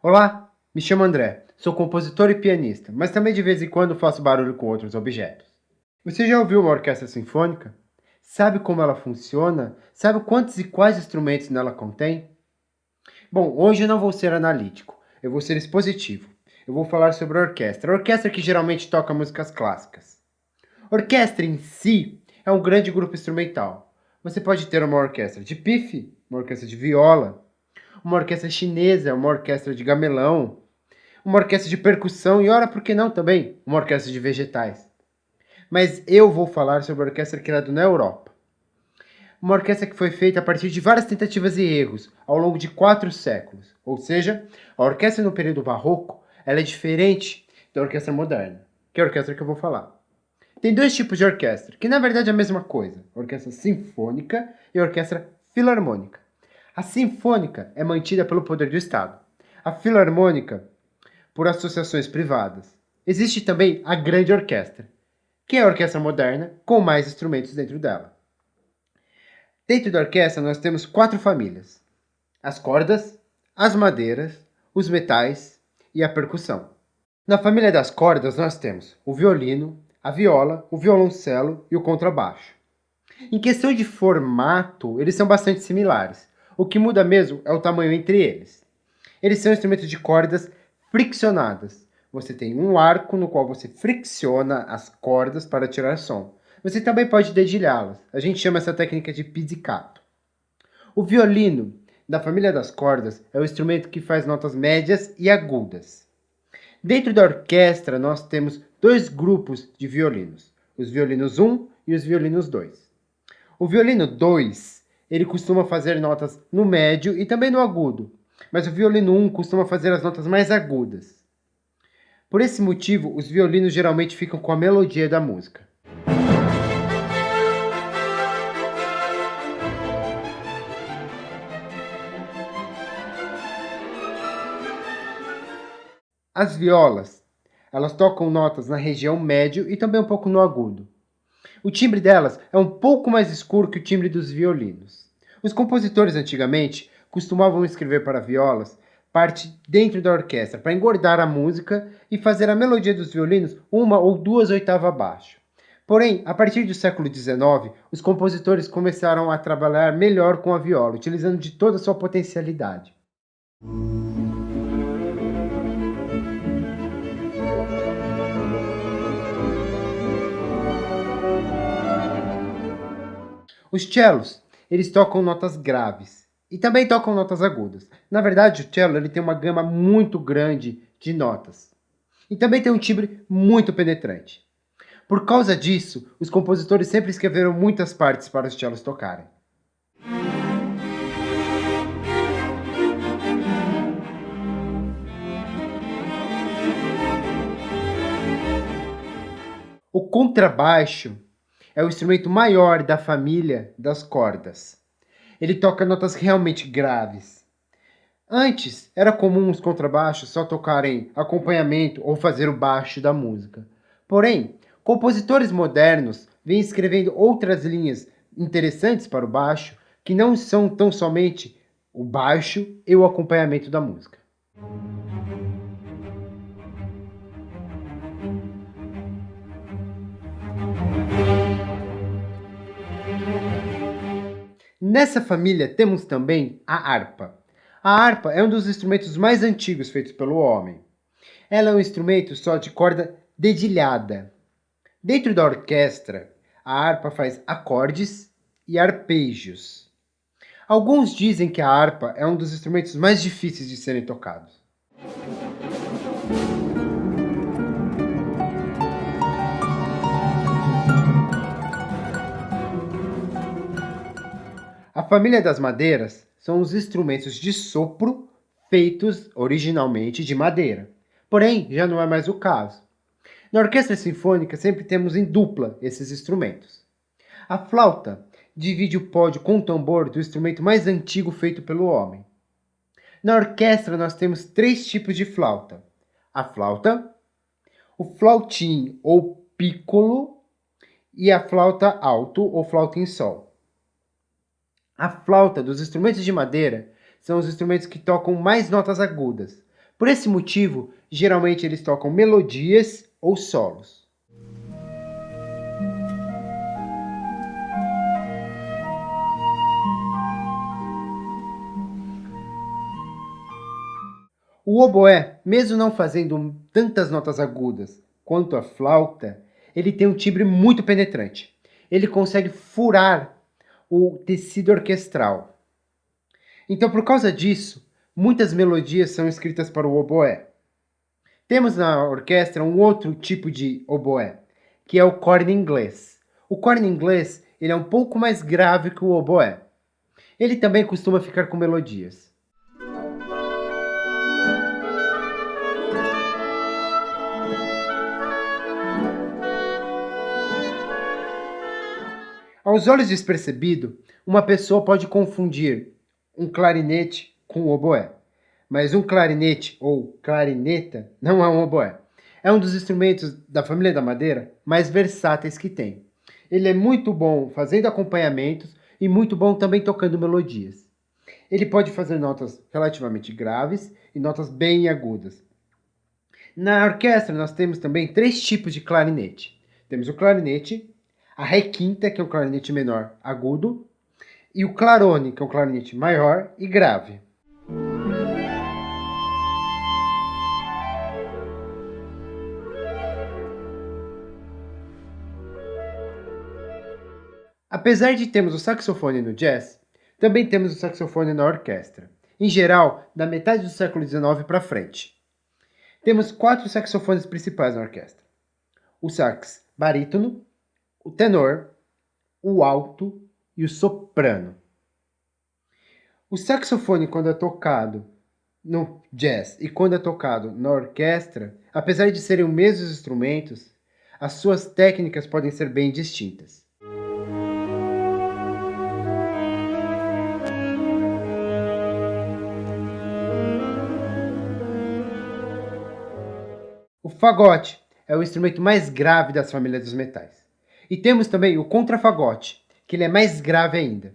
Olá, me chamo André, sou compositor e pianista, mas também de vez em quando faço barulho com outros objetos. Você já ouviu uma orquestra sinfônica? Sabe como ela funciona? Sabe quantos e quais instrumentos nela contém? Bom, hoje eu não vou ser analítico, eu vou ser expositivo. Eu vou falar sobre a orquestra que geralmente toca músicas clássicas. Orquestra em si é um grande grupo instrumental. Você pode ter uma orquestra de pife, uma orquestra de viola, uma orquestra chinesa, uma orquestra de gamelão, uma orquestra de percussão e, ora, por que não também, uma orquestra de vegetais. Mas eu vou falar sobre a orquestra criada na Europa. Uma orquestra que foi feita a partir de várias tentativas e erros ao longo de 4 séculos. Ou seja, a orquestra no período barroco ela é diferente da orquestra moderna, que é a orquestra que eu vou falar. Tem dois tipos de orquestra, que na verdade é a mesma coisa: a orquestra sinfônica e a orquestra filarmônica. A sinfônica é mantida pelo poder do Estado. A filarmônica por associações privadas. Existe também a grande orquestra, que é a orquestra moderna com mais instrumentos dentro dela. Dentro da orquestra nós temos 4 famílias: as cordas, as madeiras, os metais e a percussão. Na família das cordas nós temos o violino, a viola, o violoncelo e o contrabaixo. Em questão de formato, eles são bastante similares. O que muda mesmo é o tamanho entre eles. Eles são instrumentos de cordas friccionadas. Você tem um arco no qual você fricciona as cordas para tirar som. Você também pode dedilhá-las. A gente chama essa técnica de pizzicato. O violino, da família das cordas, é o instrumento que faz notas médias e agudas. Dentro da orquestra, nós temos 2 grupos de violinos: os violinos 1 e os violinos 2. O violino 2, ele costuma fazer notas no médio e também no agudo, mas o violino 1 costuma fazer as notas mais agudas. Por esse motivo, os violinos geralmente ficam com a melodia da música. As violas, elas tocam notas na região médio e também um pouco no agudo. O timbre delas é um pouco mais escuro que o timbre dos violinos. Os compositores antigamente costumavam escrever para violas parte dentro da orquestra para engordar a música e fazer a melodia dos violinos 1 ou 2 oitavas abaixo. Porém, a partir do século XIX, os compositores começaram a trabalhar melhor com a viola, utilizando de toda a sua potencialidade. Os cellos, eles tocam notas graves e também tocam notas agudas. Na verdade, o cello ele tem uma gama muito grande de notas. E também tem um timbre muito penetrante. Por causa disso, os compositores sempre escreveram muitas partes para os cellos tocarem. O contrabaixo é o instrumento maior da família das cordas. Ele toca notas realmente graves. Antes, era comum os contrabaixos só tocarem acompanhamento ou fazer o baixo da música. Porém, compositores modernos vêm escrevendo outras linhas interessantes para o baixo, que não são tão somente o baixo e o acompanhamento da música. Nessa família temos também a harpa. A harpa é um dos instrumentos mais antigos feitos pelo homem. Ela é um instrumento só de corda dedilhada. Dentro da orquestra, a harpa faz acordes e arpejos. Alguns dizem que a harpa é um dos instrumentos mais difíceis de serem tocados. A família das madeiras são os instrumentos de sopro feitos originalmente de madeira. Porém, já não é mais o caso. Na orquestra sinfônica sempre temos em dupla esses instrumentos. A flauta divide o pódio com o tambor do instrumento mais antigo feito pelo homem. Na orquestra nós temos 3 tipos de flauta: a flauta, o flautim ou piccolo e a flauta alto ou flauta em sol. A flauta dos instrumentos de madeira são os instrumentos que tocam mais notas agudas. Por esse motivo, geralmente eles tocam melodias ou solos. O oboé, mesmo não fazendo tantas notas agudas quanto a flauta, ele tem um timbre muito penetrante. Ele consegue furar o tecido orquestral. Então, por causa disso, muitas melodias são escritas para o oboé. Temos na orquestra um outro tipo de oboé, que é o corno inglês. O corno inglês ele é um pouco mais grave que o oboé. Ele também costuma ficar com melodias. Aos olhos despercebido, uma pessoa pode confundir um clarinete com um oboé. Mas um clarinete ou clarineta não é um oboé. É um dos instrumentos da família da madeira mais versáteis que tem. Ele é muito bom fazendo acompanhamentos e muito bom também tocando melodias. Ele pode fazer notas relativamente graves e notas bem agudas. Na orquestra nós temos também 3 tipos de clarinete. Temos o clarinete, a requinta, que é o clarinete menor agudo, e o clarone, que é um clarinete maior e grave. Apesar de termos o saxofone no jazz, também temos o saxofone na orquestra, em geral, da metade do século XIX para frente. Temos 4 saxofones principais na orquestra: o sax barítono, o tenor, o alto e o soprano. O saxofone, quando é tocado no jazz e quando é tocado na orquestra, apesar de serem os mesmos instrumentos, as suas técnicas podem ser bem distintas. O fagote é o instrumento mais grave das famílias dos metais. E temos também o contrafagote, que ele é mais grave ainda.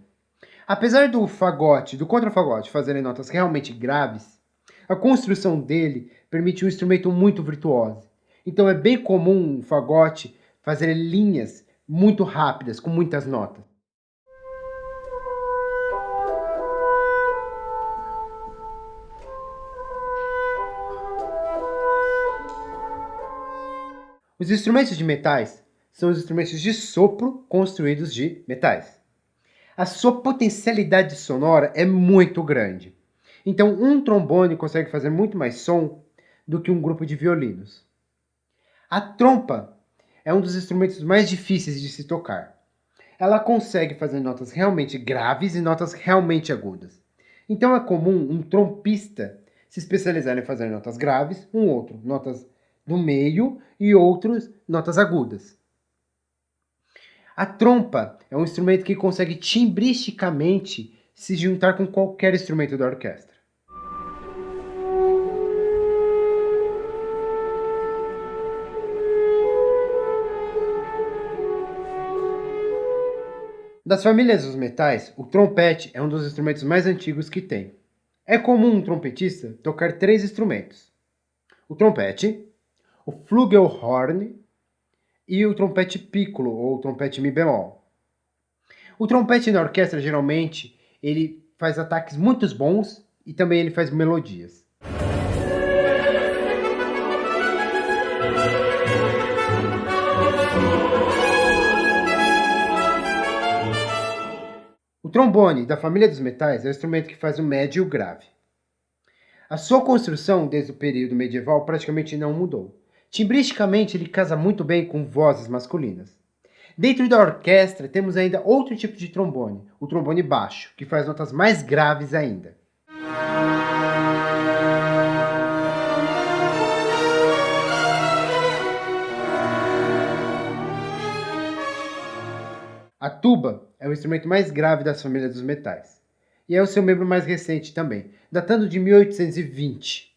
Apesar do fagote, do contrafagote fazerem notas realmente graves, a construção dele permite um instrumento muito virtuoso. Então é bem comum um fagote fazer linhas muito rápidas, com muitas notas. Os instrumentos de metais são os instrumentos de sopro construídos de metais. A sua potencialidade sonora é muito grande. Então, um trombone consegue fazer muito mais som do que um grupo de violinos. A trompa é um dos instrumentos mais difíceis de se tocar. Ela consegue fazer notas realmente graves e notas realmente agudas. Então é comum um trompista se especializar em fazer notas graves, um outro notas do meio e outros notas agudas. A trompa é um instrumento que consegue timbristicamente se juntar com qualquer instrumento da orquestra. Das famílias dos metais, o trompete é um dos instrumentos mais antigos que tem. É comum um trompetista tocar 3 instrumentos: o trompete, o flugelhorn e o trompete piccolo ou trompete mi bemol. O trompete na orquestra geralmente ele faz ataques muito bons e também ele faz melodias. O trombone da família dos metais é o instrumento que faz o médio e o grave. A sua construção desde o período medieval praticamente não mudou. Timbristicamente ele casa muito bem com vozes masculinas. Dentro da orquestra temos ainda outro tipo de trombone, o trombone baixo, que faz notas mais graves ainda. A tuba é o instrumento mais grave das famílias dos metais. E é o seu membro mais recente também, datando de 1820.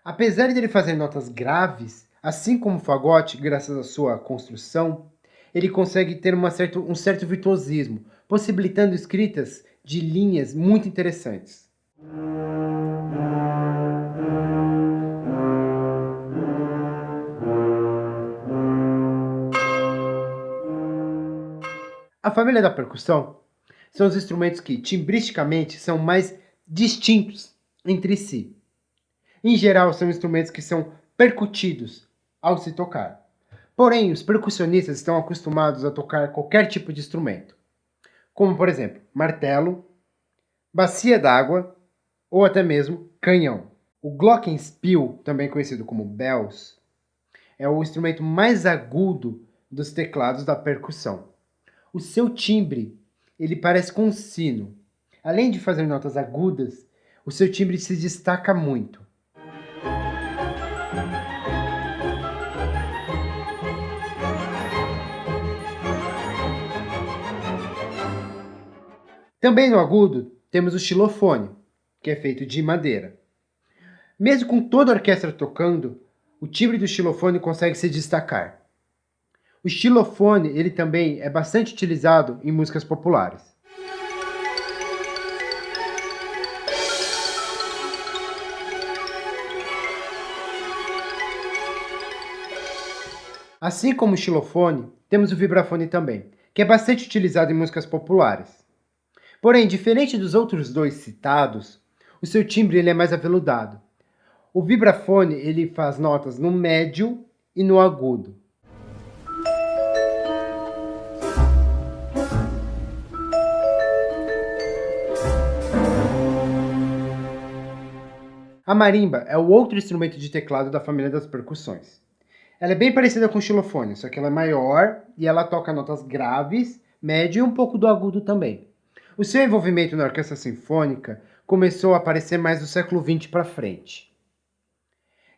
Apesar de ele fazer notas graves, assim como o fagote, graças à sua construção, ele consegue ter um certo virtuosismo, possibilitando escritas de linhas muito interessantes. A família da percussão são os instrumentos que, timbristicamente, são mais distintos entre si. Em geral, são instrumentos que são percutidos ao se tocar. Porém, os percussionistas estão acostumados a tocar qualquer tipo de instrumento, como, por exemplo, martelo, bacia d'água ou até mesmo canhão. O glockenspiel, também conhecido como bells, é o instrumento mais agudo dos teclados da percussão. O seu timbre, ele parece com um sino. Além de fazer notas agudas, o seu timbre se destaca muito. Também no agudo, temos o xilofone, que é feito de madeira. Mesmo com toda a orquestra tocando, o timbre do xilofone consegue se destacar. O xilofone, ele também é bastante utilizado em músicas populares. Assim como o xilofone, temos o vibrafone também, que é bastante utilizado em músicas populares. Porém, diferente dos outros dois citados, o seu timbre ele é mais aveludado. O vibrafone ele faz notas no médio e no agudo. A marimba é o outro instrumento de teclado da família das percussões. Ela é bem parecida com o xilofone, só que ela é maior e ela toca notas graves, médio e um pouco do agudo também. O seu envolvimento na orquestra sinfônica começou a aparecer mais do século XX para frente.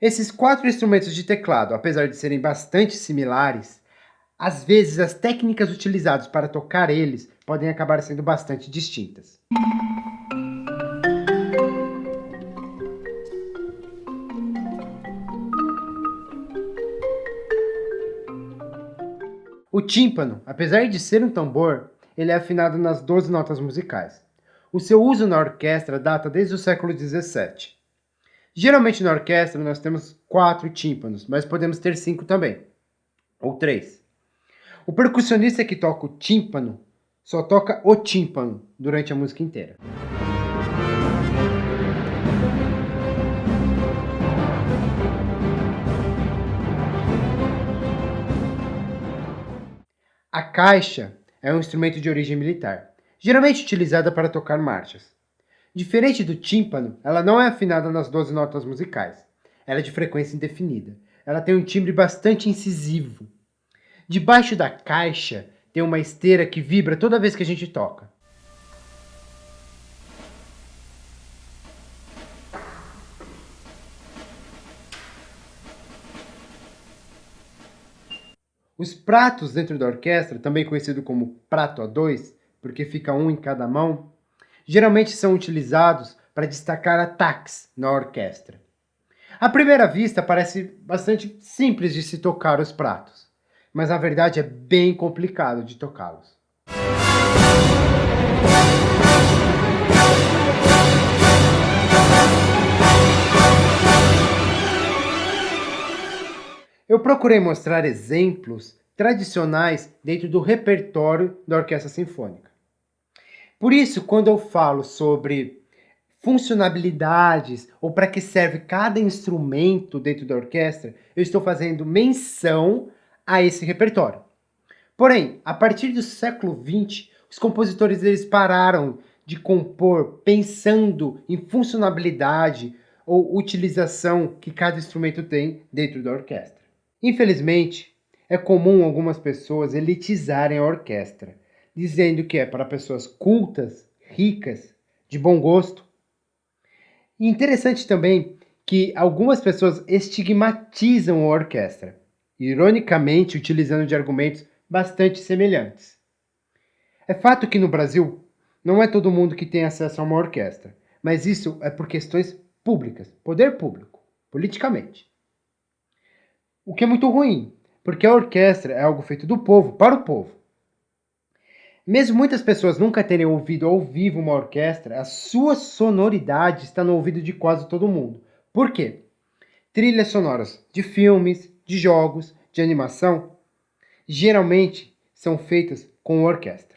Esses quatro instrumentos de teclado, apesar de serem bastante similares, às vezes as técnicas utilizadas para tocar eles podem acabar sendo bastante distintas. O tímpano, apesar de ser um tambor, ele é afinado nas 12 notas musicais. O seu uso na orquestra data desde o século XVII. Geralmente na orquestra nós temos 4 tímpanos, mas podemos ter 5 também, ou 3. O percussionista que toca o tímpano só toca o tímpano durante a música inteira. A caixa é um instrumento de origem militar, geralmente utilizada para tocar marchas. Diferente do tímpano, ela não é afinada nas 12 notas musicais. Ela é de frequência indefinida. Ela tem um timbre bastante incisivo. Debaixo da caixa tem uma esteira que vibra toda vez que a gente toca. Os pratos dentro da orquestra, também conhecido como prato a dois, porque fica um em cada mão, geralmente são utilizados para destacar ataques na orquestra. À primeira vista parece bastante simples de se tocar os pratos, mas na verdade é bem complicado de tocá-los. Eu procurei mostrar exemplos tradicionais dentro do repertório da orquestra sinfônica. Por isso, quando eu falo sobre funcionalidades ou para que serve cada instrumento dentro da orquestra, eu estou fazendo menção a esse repertório. Porém, a partir do século XX, os compositores eles pararam de compor pensando em funcionalidade ou utilização que cada instrumento tem dentro da orquestra. Infelizmente, é comum algumas pessoas elitizarem a orquestra, dizendo que é para pessoas cultas, ricas, de bom gosto. E interessante também que algumas pessoas estigmatizam a orquestra, ironicamente utilizando de argumentos bastante semelhantes. É fato que no Brasil não é todo mundo que tem acesso a uma orquestra, mas isso é por questões públicas, poder público, politicamente. O que é muito ruim, porque a orquestra é algo feito do povo, para o povo. Mesmo muitas pessoas nunca terem ouvido ao vivo uma orquestra, a sua sonoridade está no ouvido de quase todo mundo. Por quê? Trilhas sonoras de filmes, de jogos, de animação, geralmente são feitas com orquestra.